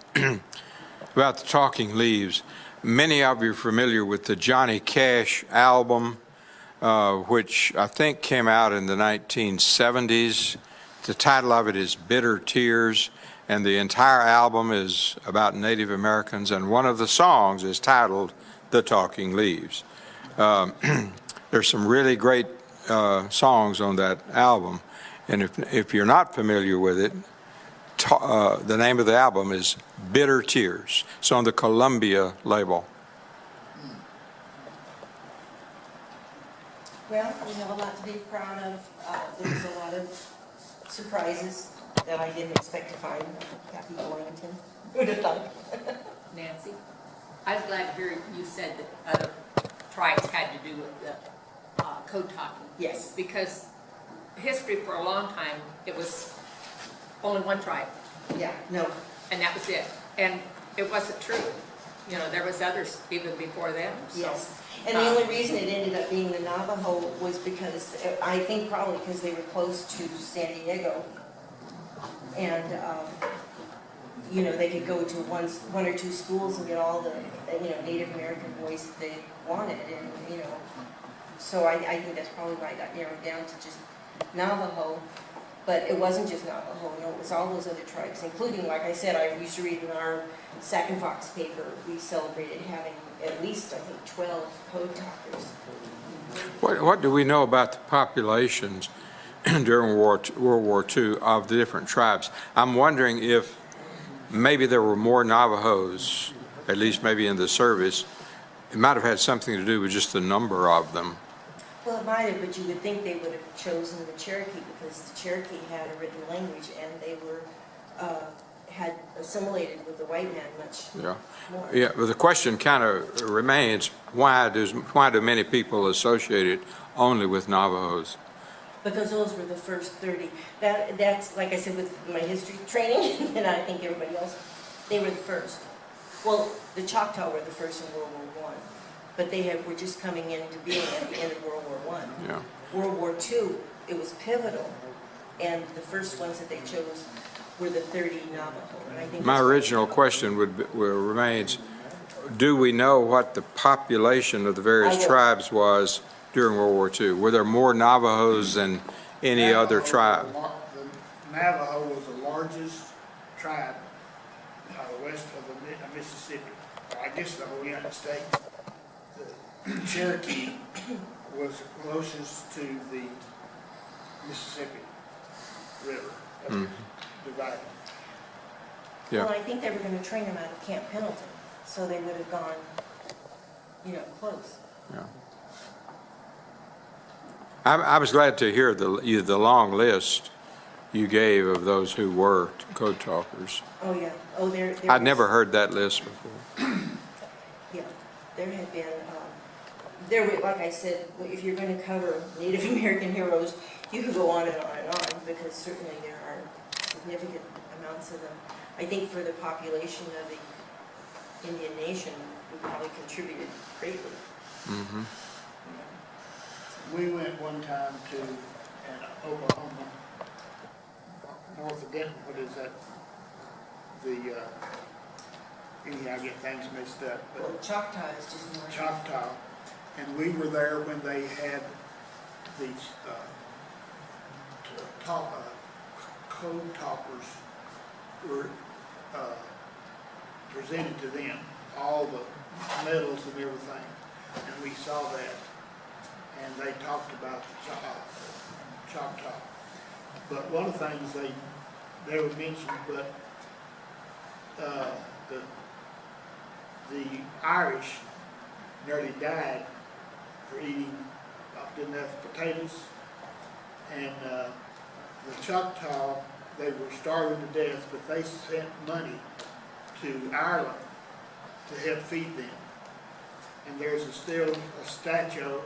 about the Talking Leaves, many of you are familiar with the Johnny Cash album, which I think came out in the 1970s. The title of it is Bitter Tears, and the entire album is about Native Americans, and one of the songs is titled The Talking Leaves. There's some really great songs on that album, and if you're not familiar with it, the name of the album is Bitter Tears. It's on the Columbia label. Well, we have a lot to be proud of. There was a lot of surprises that I didn't expect to find. Happy Boynton. Who'd have thought? Nancy, I was glad to hear you said that other tribes had to do with the code talking. Yes. Because history for a long time, it was only one tribe, Yeah, no. and that was it. And it wasn't true. You know, there was others even before them, so. Yes. And the only reason it ended up being the Navajo was because, I think probably because they were close to San Diego. And, you know, they could go to one or two schools and get all the, you know, Native American boys they wanted. And, you know, so I think that's probably why it got narrowed down to just Navajo. But it wasn't just Navajo, you know, it was all those other tribes, including, like I said, I used to read in our Sac and Fox paper, we celebrated having at least, I think, 12 code talkers. What do we know about the populations during World War II of the different tribes? I'm wondering if maybe there were more Navajos, at least maybe in the service. It might have had something to do with just the number of them. Well, it might have, but you would think they would have chosen the Cherokee because the Cherokee had a written language and they were, had assimilated with the white man much more. Yeah, but the question kind of remains, why do many people associate it only with Navajos? Because those were the first 30. That's, like I said, with my history training, and I think everybody else, they were the first. Well, the Choctaw were the first in World War I, but they were just coming into being at the end of World War I. Yeah. World War II, it was pivotal, and the first ones that they chose were the 30 Navajo. And I think My original question remains, do we know what the population of the various tribes was during World War II? Were there more Navajos than any other tribe? The Navajo was the largest tribe west of the Mississippi, or I guess the whole United States. The Cherokee was closest to the Mississippi River, divided. Yeah. Well, I think they were going to train them out of Camp Pendleton, so they would have gone, you know, close. Yeah. I was glad to hear the long list you gave of those who were code talkers. Oh, yeah. Oh, there I'd was- never heard that list before. Yeah, there had been, there were, like I said, if you're going to cover Native American heroes, you could go on and on and on, because certainly there are significant amounts of them. I think for the population of the Indian nation, we probably contributed greatly. Mm-hmm. We went one time to Oklahoma, north of Denton, what is that? Anyhow, I get things mixed up, Well, but Choctaw is just more. Choctaw, and we were there when they had these code talkers were presented to them, all the medals and everything, and we saw that, and they talked about the Choctaw. But one of the things they never mentioned, but the Irish nearly died for eating not enough potatoes And the Choctaw, they were starving to death, but they sent money to Ireland to help feed them. And there's still a statue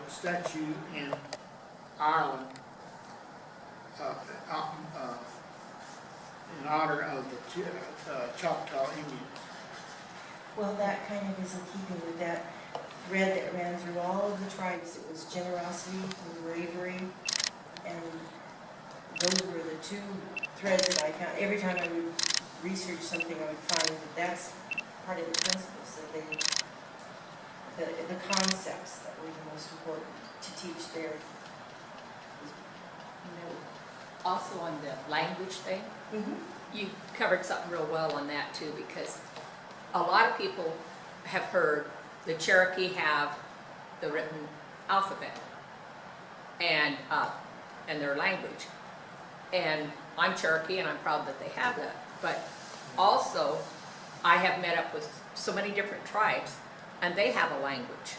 in Ireland in honor of the Choctaw Indians. Well, that kind of is in keeping with that thread that ran through all of the tribes. It was generosity and bravery, and those were the two threads that I found. Every time I would research something, I would find that that's part of the principles, that the concepts that were the most important to teach there. You know, also on the language thing, you covered something real well on that too, because a lot of people have heard the Cherokee have the written alphabet and their language. And I'm Cherokee and I'm proud that they have that. But also, I have met up with so many different tribes and they have a language.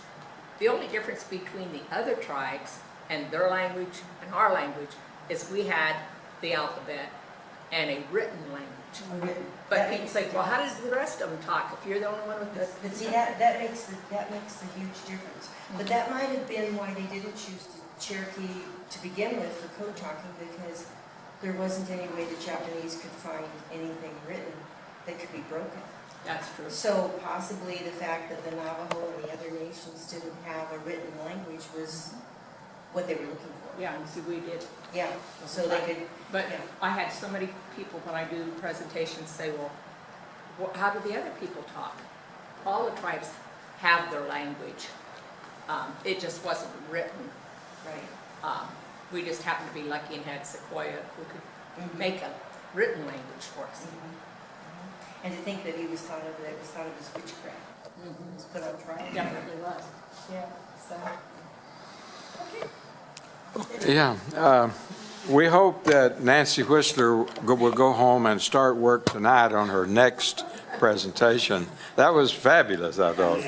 The only difference between the other tribes and their language and our language is we had the alphabet and a written language. But people say, well, how does the rest of them talk if you're the only one with this? But see, that makes the huge difference. But that might have been why they didn't choose the Cherokee to begin with for code talking, because there wasn't any way the Japanese could find anything written that could be broken. That's true. So possibly the fact that the Navajo and the other nations didn't have a written language was what they were looking for. Yeah, and see, we did. Yeah, so they could, But yeah. I had so many people when I do presentations say, well, how do the other people talk? All the tribes have their language. It just wasn't written. Right. We just happened to be lucky and had Sequoia who could make a written language for us. And to think that it was thought of as witchcraft. It was put on trial. Definitely was. Yeah, so. Yeah, we hope that Nancy Whistler will go home and start work tonight on her next presentation. That was fabulous, I thought.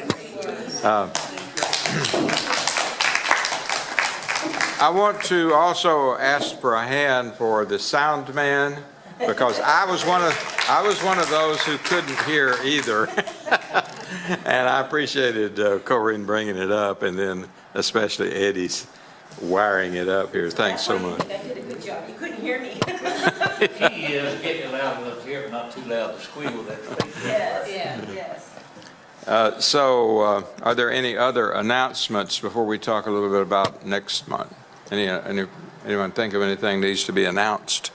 I want to also ask for a hand for the sound man, because I was one of those who couldn't hear either. And I appreciated Corinne bringing it up, and then especially Eddie's wiring it up here. Thanks so much. I did a good job. You couldn't hear me. He is getting loud enough to hear, but not too loud to squeal that thing. Yes, yes. So are there any other announcements before we talk a little bit about next month? Anyone think of anything needs to be announced?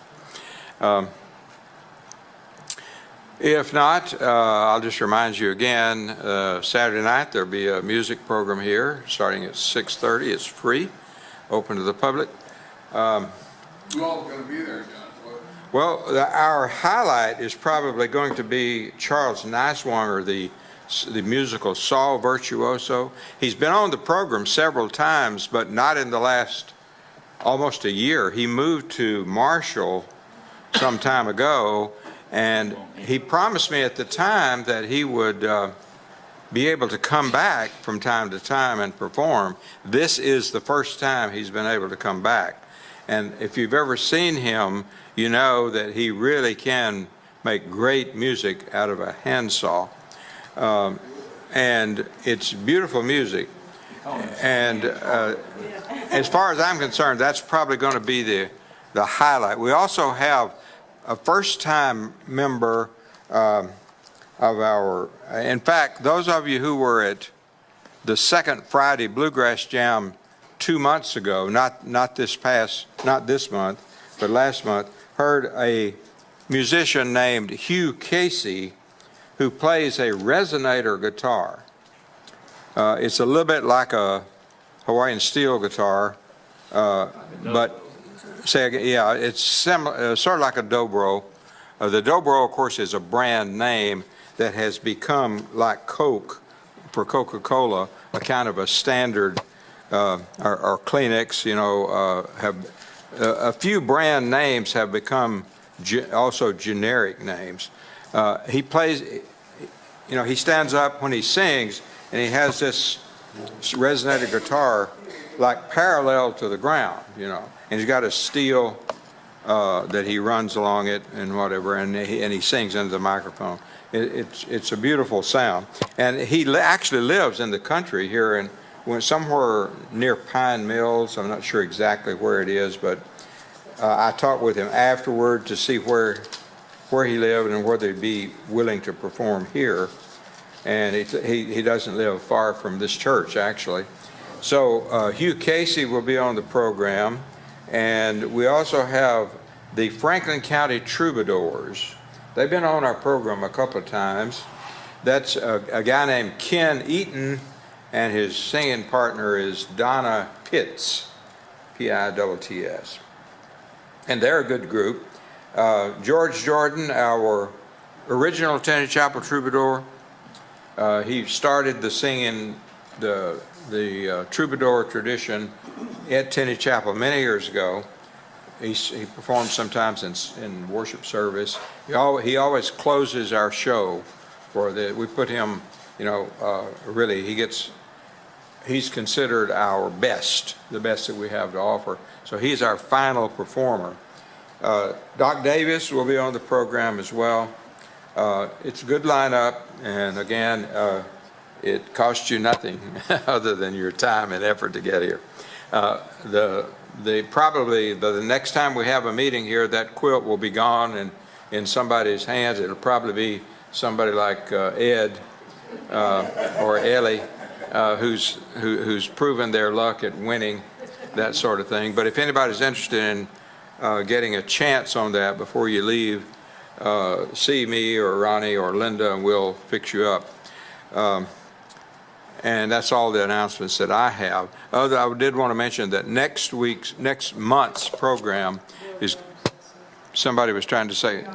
If not, I'll just remind you again, Saturday night there'll be a music program here starting at 6:30. It's free, open to the public. Who all going to be there, John? Well, our highlight is probably going to be Charles Niswanger, the musical saw virtuoso. He's been on the program several times, but not in the last almost a year. He moved to Marshall some time ago, and he promised me at the time that he would be able to come back from time to time and perform. This is the first time he's been able to come back. And if you've ever seen him, you know that he really can make great music out of a handsaw. And it's beautiful music. And as far as I'm concerned, that's probably going to be the highlight. We also have a first-time member of our, in fact, those of you who were at the second Friday Bluegrass Jam 2 months ago, not this month, but last month, heard a musician named Hugh Casey who plays a resonator guitar. It's a little bit like a Hawaiian steel guitar, but it's similar, sort of like a dobro. The dobro, of course, is a brand name that has become like Coke for Coca-Cola, a kind of a standard, or Kleenex, have a few brand names have become also generic names. He plays, he stands up when he sings, and he has this resonator guitar like parallel to the ground, you know, and he's got a steel that he runs along it and whatever, and he sings into the microphone. It's a beautiful sound, and he actually lives in the country here somewhere near Pine Mills. I'm not sure exactly where it is, but I talked with him afterward to see where he lived and whether he'd be willing to perform here. And he doesn't live far from this church, actually. So Hugh Casey will be on the program, and we also have the Franklin County Troubadours. They've been on our program a couple of times. That's a guy named Ken Eaton, and his singing partner is Donna Pitts, Pitts. And they're a good group. George Jordan, our original Tinney Chapel troubadour, he started the singing, the troubadour tradition at Tinney Chapel many years ago. He performs sometimes in worship service. He always closes our show we put him, you know, really, he's considered our best, the best that we have to offer. So he's our final performer. Doc Davis will be on the program as well. It's a good lineup, and again, it costs you nothing other than your time and effort to get here. Probably the next time we have a meeting here, that quilt will be gone and in somebody's hands. It'll probably be somebody like Ed or Ellie, who's proven their luck at winning that sort of thing. But if anybody's interested in getting a chance on that before you leave, see me or Ronnie or Linda, and we'll fix you up. And that's all the announcements that I have. I did want to mention that next month's program is, somebody was trying to say.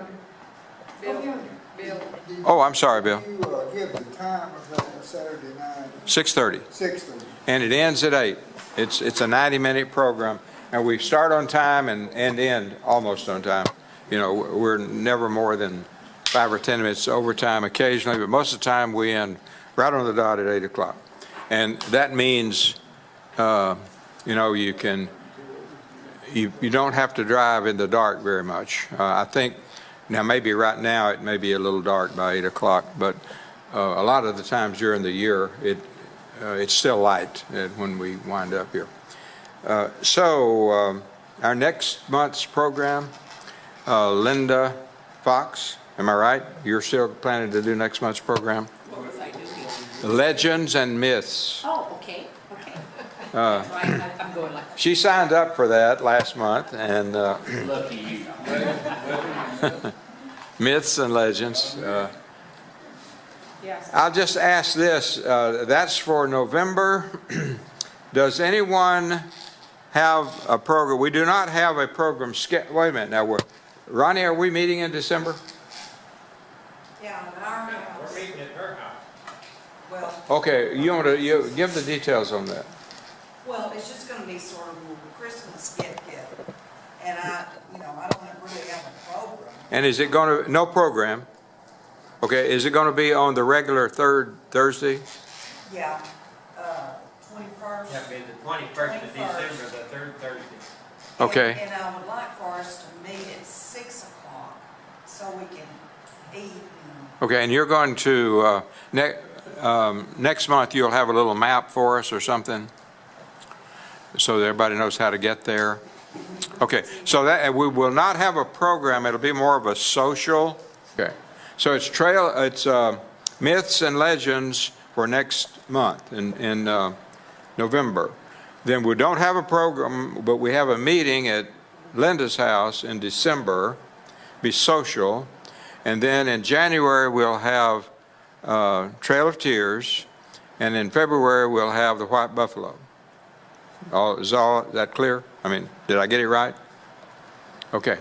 Oh, I'm sorry, Bill. You give the time of that Saturday night? 6:30. 6:30. And it ends at 8. It's a 90-minute program, and we start on time and end almost on time. You know, we're never more than 5 or 10 minutes overtime occasionally, but most of the time we end right on the dot at 8 o'clock. And that means, you know, you don't have to drive in the dark very much. I think, now maybe right now it may be a little dark by 8 o'clock, but a lot of the times during the year it's still light when we wind up here. So our next month's program, Linda Fox, am I right? You're still planning to do next month's program? What was I doing? Legends and Myths. Oh, okay. That's right, I'm going like. She signed up for that last month, and Lucky you. Myths and Legends. Yes. I'll just ask this, that's for November. Does anyone have a program? We do not have a program scheduled. Wait a minute now. Ronnie, are we meeting in December? Yeah, in our We're house. meeting at her house. Well, Okay, you give the details on that. well, it's just gonna be sort of a Christmas get-together. And I don't really have a program. And is it going to, no program? Okay, is it going to be on the regular third Thursday? Yeah, 21st. That'd be the 21st of December, the third Thursday. Okay. And I would like for us to meet at 6 o'clock so we can eat and Okay, and you're going to, next month you'll have a little map for us or something? So that everybody knows how to get there? Okay, so that we will not have a program, it'll be more of a social. Okay, so it's Myths and Legends for next month in November. Then we don't have a program, but we have a meeting at Linda's house in December, be social. And then in January we'll have Trail of Tears, and in February we'll have the White Buffalo. Is that clear? I mean, did I get it right? Okay.